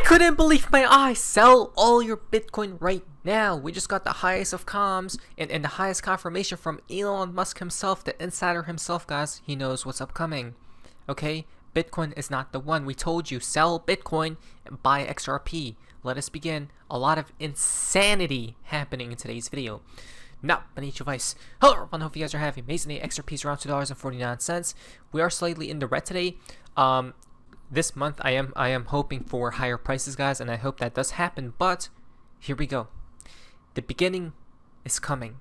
couldn't believe my eyes. Sell all your Bitcoin right now. We just got the highest of comms and the highest confirmation from Elon Musk himself, the insider himself, guys. He knows what's upcoming. Okay? Bitcoin is not the one. We told you, sell Bitcoin and buy XRP. Let us begin. A lot of insanity happening in today's video. Now, beneath your vice. Hello everyone, hope you guys are having an amazing day. XRP is around $2.49. We are slightly in the red today. This month I am hoping for higher prices, guys, and I hope that does happen, but here we go. The beginning is coming.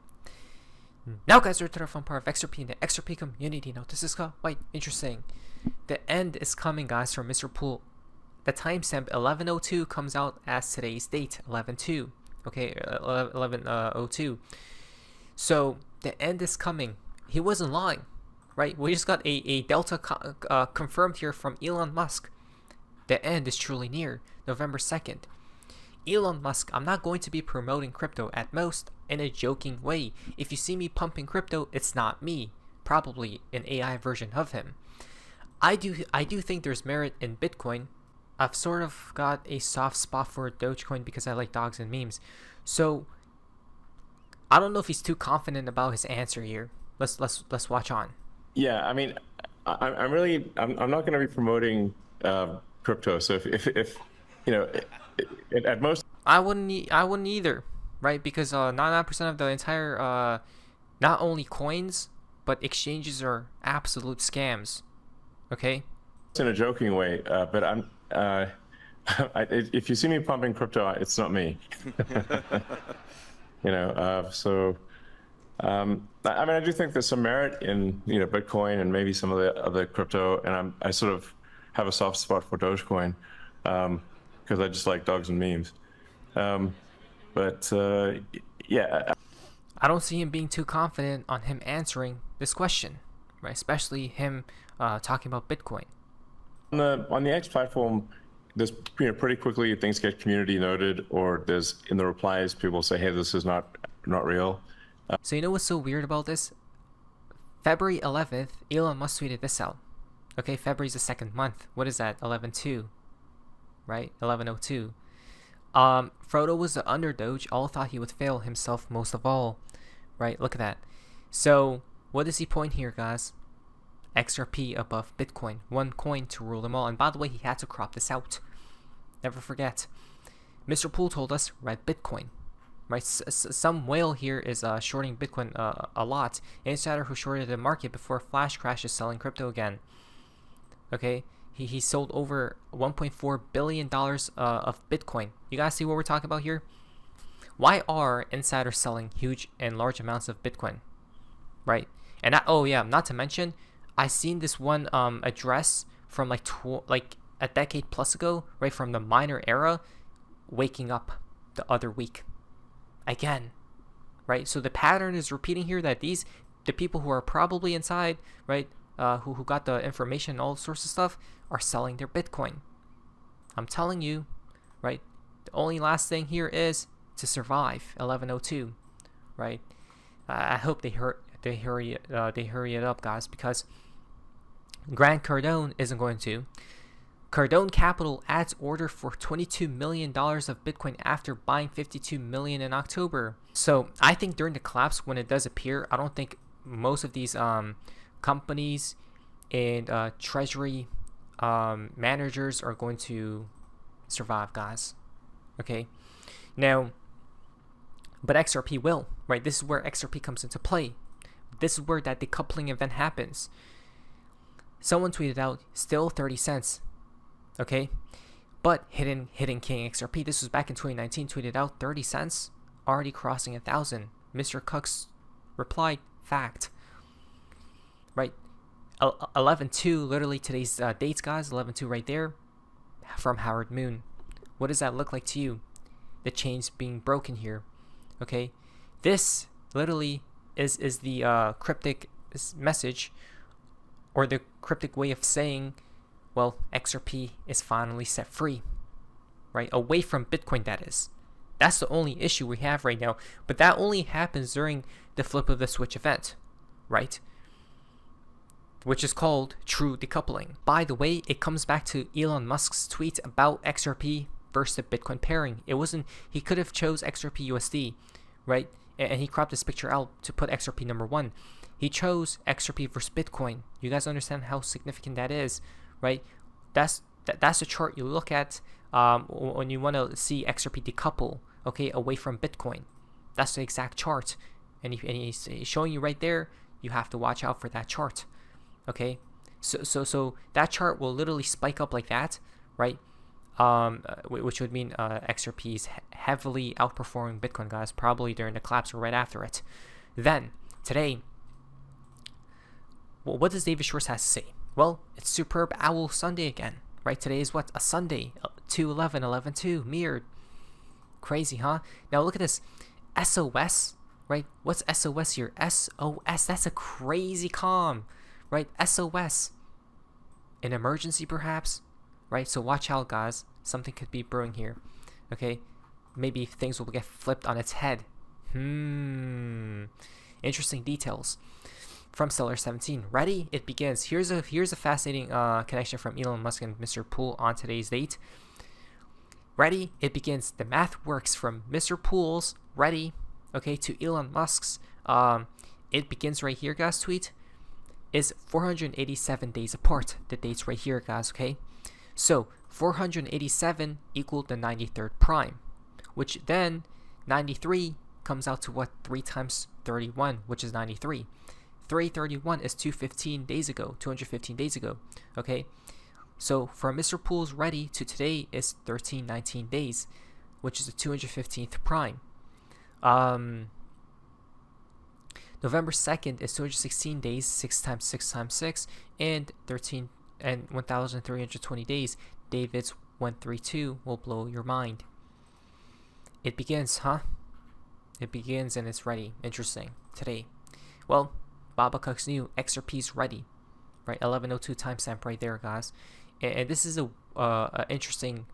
Now guys, we're to the fun part of XRP and the XRP community. Now this is quite interesting. The end is coming, guys, from Mr. Poole. The timestamp 11:02 comes out as today's date, 11:02. Okay, 11:02. So the end is coming. He wasn't lying, right? We just got a delta confirmed here from Elon Musk. The end is truly near, November 2nd. Elon Musk, I'm not going to be promoting crypto, at most in a joking way. If you see me pumping crypto, it's not me, probably an AI version of him. I do think there's merit in Bitcoin. I've sort of got a soft spot for Dogecoin because I like dogs and memes. So I don't know if he's too confident about his answer here. Let's watch on. Yeah, I mean, I'm not going to be promoting crypto. So if you know, at most, I wouldn't either, right? Because 99% of the entire not only coins but exchanges are absolute scams. Okay. It's in a joking way, but if you see me pumping crypto, it's not me. You know, I mean, I do think there's some merit in, you know, Bitcoin and maybe some of the other crypto, and I sort of have a soft spot for Dogecoin because I just like dogs and memes. Yeah, I don't see him being too confident on him answering this question, right? Especially him talking about Bitcoin. On the X platform, there's, you know, pretty quickly things get community noted, or there's in the replies people say, hey, this is not real. So you know what's so weird about this? February 11th, Elon Musk tweeted this out. Okay, February's the second month. What is that? 11/2, right? 11:02. Frodo was the underdoge. All thought he would fail himself most of all, right? Look at that. So what does he point here, guys? XRP above Bitcoin, one coin to rule them all. And by the way, he had to crop this out. Never forget. Mr. Poole told us red Bitcoin, right? Some whale here is shorting Bitcoin a lot. An insider who shorted the market before flash crash is selling crypto again. Okay, he sold over $1.4 billion of Bitcoin. You guys see what we're talking about here? Why are insiders selling huge and large amounts of Bitcoin, right? And oh yeah, not to mention, I seen this one address from like a decade plus ago, right, from the miner era, waking up the other week again, right? So the pattern is repeating here, that the people who are probably inside, right, who got the information and all sorts of stuff, are selling their Bitcoin. I'm telling you, right? The only last thing here is to survive 11:02, right? I hope they hurry it up, guys, because Grant Cardone isn't going to. Cardone Capital adds order for $22 million of Bitcoin after buying $52 million in October. So I think during the collapse, when it does appear, I don't think most of these companies and treasury managers are going to survive, guys. Okay, now, but XRP will, right? This is where XRP comes into play. This is where that decoupling event happens. Someone tweeted out, still 30 cents. Okay, but hidden king XRP, this was back in 2019, tweeted out 30 cents, already crossing 1,000. Mr. Cook's replied, fact. Right, 11/2, literally today's dates, guys. 11/2 right there, from Howard Moon. What does that look like to you? The chains being broken here. Okay, this literally is the cryptic message, or the cryptic way of saying, well, XRP is finally set free, right? Away from Bitcoin, that is. That's the only issue we have right now. But that only happens during the flip of the switch event, right? Which is called true decoupling. By the way, it comes back to Elon Musk's tweet about XRP versus Bitcoin pairing. It wasn't. He could have chose XRP USD, right? And he cropped this picture out to put XRP number 1. He chose XRP versus Bitcoin. You guys understand how significant that is, right? That's the chart you look at when you want to see XRP decouple, okay, away from Bitcoin. That's the exact chart, and he's showing you right there. You have to watch out for that chart, okay? So that chart will literally spike up like that, right? Which would mean XRP is heavily outperforming Bitcoin, guys, probably during the collapse or right after it. Then today, well, what does David Schwartz have to say? Well, it's Superb Owl Sunday again, right? Today is what? A Sunday, 2/11, 11/2, mirrored. Crazy, huh? Now look at this, SOS, right? What's SOS here? SOS, that's a crazy calm, right? SOS, an emergency perhaps, right? So watch out, guys. Something could be brewing here, okay? Maybe things will get flipped on its head. Interesting details. From Stellar 17. Ready? It begins. Here's a fascinating connection from Elon Musk and Mr. Poole on today's date. Ready? It begins. The math works from Mr. Poole's ready, okay, to Elon Musk's it begins right here, guys. Tweet is 487 days apart. The dates right here, guys, okay? So 487 equaled the 93rd prime, which then 93 comes out to what? 3 times 31, which is 93. 331 is 215 days ago, okay? So from Mr. Poole's ready to today is 1319 days, which is the 215th prime. November 2nd is 216 days, 6 times 6 times 6, and 1,320 days. David's 132 will blow your mind. It begins, huh? It begins and it's ready. Interesting. Today. Well, Baba Cook's new XRP's ready, right? 1102 timestamp right there, guys. And this is a interesting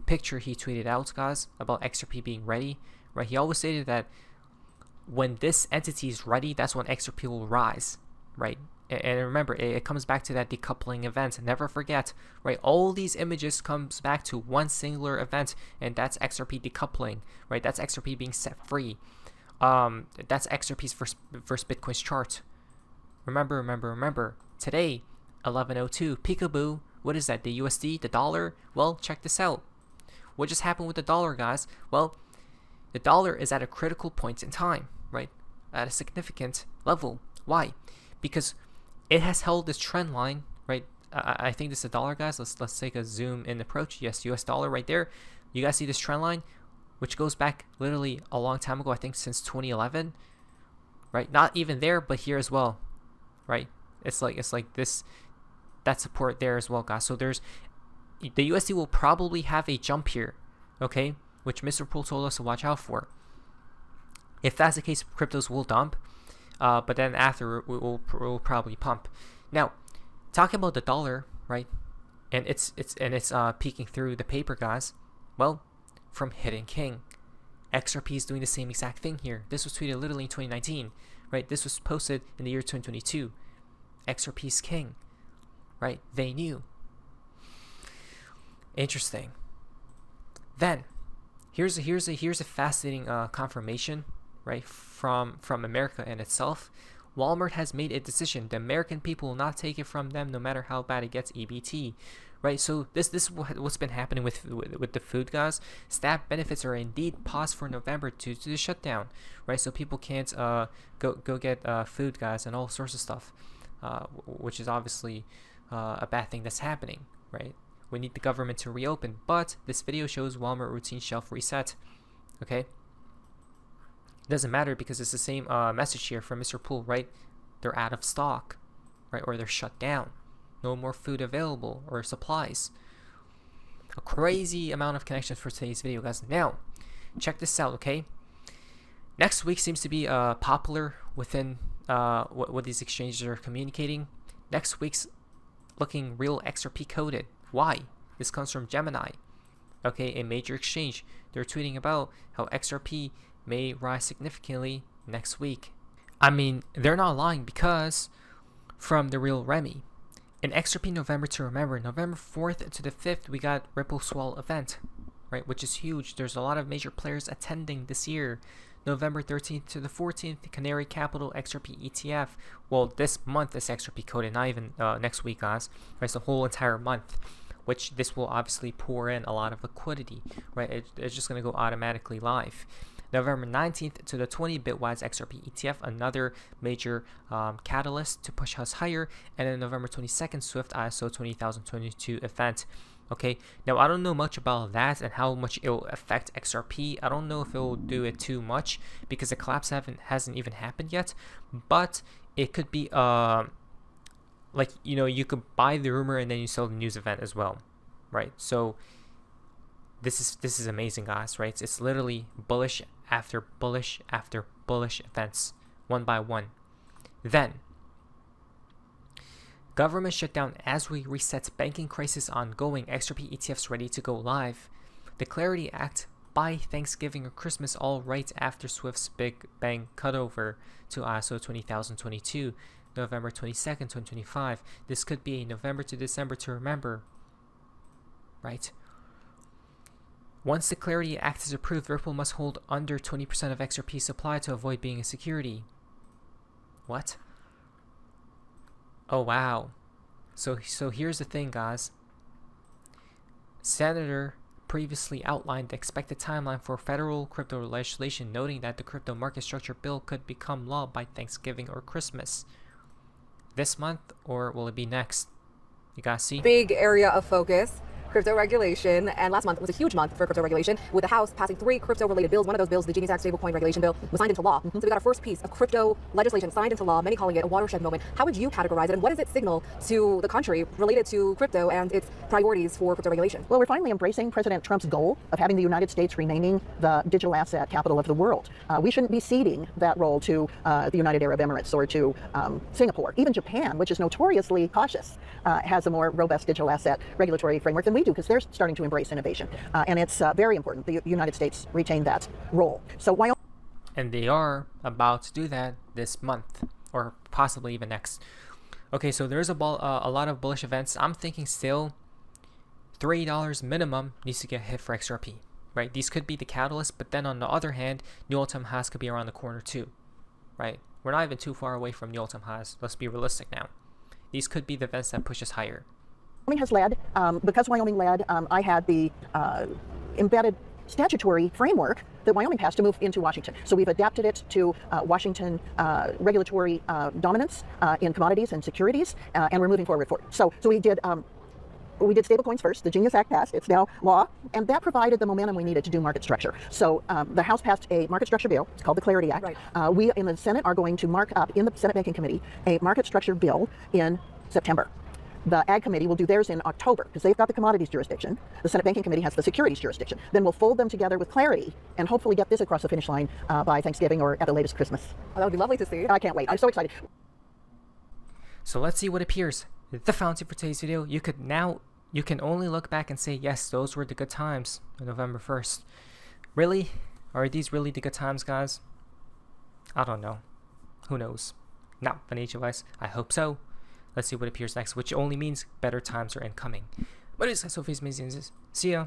picture he tweeted out, guys, about XRP being ready, right? He always stated that when this entity is ready, that's when XRP will rise, right? And remember, it comes back to that decoupling event. Never forget, right? All these images comes back to one singular event, and that's XRP decoupling, right? That's XRP being set free. That's XRP's versus Bitcoin's chart. Remember. Today, 1102, peekaboo. What is that? The USD, the dollar? Well, check this out. What just happened with the dollar, guys? Well, the dollar is at a critical point in time, right? At a significant level. Why? Because it has held this trend line, right? I think this is a dollar, guys. Let's take a zoom in approach. Yes, US dollar right there. You guys see this trend line, which goes back literally a long time ago. I think since 2011, right? Not even there, but here as well, right? It's like this, that support there as well, guys. So there's the USD will probably have a jump here, okay? Which Mr. Poole told us to watch out for. If that's the case, cryptos will dump, but then after we'll probably pump. Now, talking about the dollar, right? And it's peeking through the paper, guys. Well, from Hidden King, XRP is doing the same exact thing here. This was tweeted literally in 2019, right? This was posted in the year 2022. XRP's king, right? They knew. Interesting. Then, here's a fascinating confirmation, right, from America in itself. Walmart has made a decision. The American people will not take it from them, no matter how bad it gets. EBT, right? So this is what's been happening with the food, guys. Staff benefits are indeed paused for November due to the shutdown, right? So people can't go get food, guys, and all sorts of stuff, which is obviously a bad thing that's happening, right? We need the government to reopen, but this video shows Walmart routine shelf reset. Okay, doesn't matter because it's the same message here from Mr. Poole, right? They're out of stock, right? Or they're shut down. No more food available or supplies. A crazy amount of connections for today's video, guys. Now, check this out, okay? Next week seems to be popular within what these exchanges are communicating. Next week's looking real XRP coded. Why? This comes from Gemini, okay, a major exchange. They're tweeting about how XRP may rise significantly next week. I mean, they're not lying because from the real Remy, in XRP November to remember, November 4th to the 5th, we got Ripple Swell event, right? Which is huge. There's a lot of major players attending this year. November 13th to the 14th, Canary Capital XRP ETF. Well, this month is XRP coded, not even next week, guys. Right, it's the whole entire month, which this will obviously pour in a lot of liquidity, right? It's just going to go automatically live. November 19th to the 20th, Bitwise XRP ETF, another major catalyst to push us higher. And then November 22nd, Swift ISO 20022 event. Okay, now I don't know much about that and how much it will affect XRP. I don't know if it will do it too much because the collapse hasn't even happened yet. But it could be like, you know, you could buy the rumor and then you sell the news event as well, right? So this is amazing, guys, right? It's literally bullish after bullish after bullish events, one by one. Then government shutdown as we reset, banking crisis ongoing, XRP ETFs ready to go live. The Clarity Act by Thanksgiving or Christmas, all right after Swift's Big Bang cutover to ISO 20022, November 22nd, 2025. This could be a November to December to remember, right? Once the Clarity Act is approved, Ripple must hold under 20% of XRP supply to avoid being a security. What? Oh, wow. So here's the thing, guys. Senator previously outlined the expected timeline for federal crypto legislation, noting that the crypto market structure bill could become law by Thanksgiving or Christmas. This month, or will it be next? You guys see? Big area of focus. Crypto regulation, and last month was a huge month for crypto regulation, with the House passing 3 crypto-related bills. One of those bills, the Genius Act stablecoin regulation bill, was signed into law. So we got our first piece of crypto legislation signed into law, many calling it a watershed moment. How would you categorize it, and what does it signal to the country related to crypto and its priorities for crypto regulation? Well, we're finally embracing President Trump's goal of having the United States renaming the digital asset capital of the world. We shouldn't be ceding that role to the United Arab Emirates or to Singapore. Even Japan, which is notoriously cautious, has a more robust digital asset regulatory framework than we do, because they're starting to embrace innovation. And it's very important the United States retain that role. So why? And they are about to do that this month, or possibly even next. Okay, so there's a lot of bullish events. I'm thinking still $3 minimum needs to get hit for XRP, right? These could be the catalyst, but then on the other hand, new all-time highs could be around the corner too, right? We're not even too far away from new all-time highs. Let's be realistic now. These could be the events that push us higher. Wyoming has led. Because Wyoming led, I had the embedded statutory framework that Wyoming passed to move into Washington. So we've adapted it to Washington regulatory dominance in commodities and securities, and we're moving forward. So we did stablecoins first. The Genius Act passed. It's now law, and that provided the momentum we needed to do market structure. So the House passed a market structure bill. It's called the Clarity Act. Right. We in the Senate are going to mark up in the Senate Banking Committee a market structure bill in September. The Ag Committee will do theirs in October because they've got the commodities jurisdiction. The Senate Banking Committee has the securities jurisdiction. Then we'll fold them together with clarity and hopefully get this across the finish line by Thanksgiving or at the latest Christmas. Oh, that would be lovely to see. I can't wait. I'm so excited. So let's see what appears. The fountain for today's video. You can only look back and say, yes, those were the good times on November 1st. Really? Are these really the good times, guys? I don't know. Who knows? Not financial advice. I hope so. Let's see what appears next, which only means better times are incoming. But it's so amazing. See ya.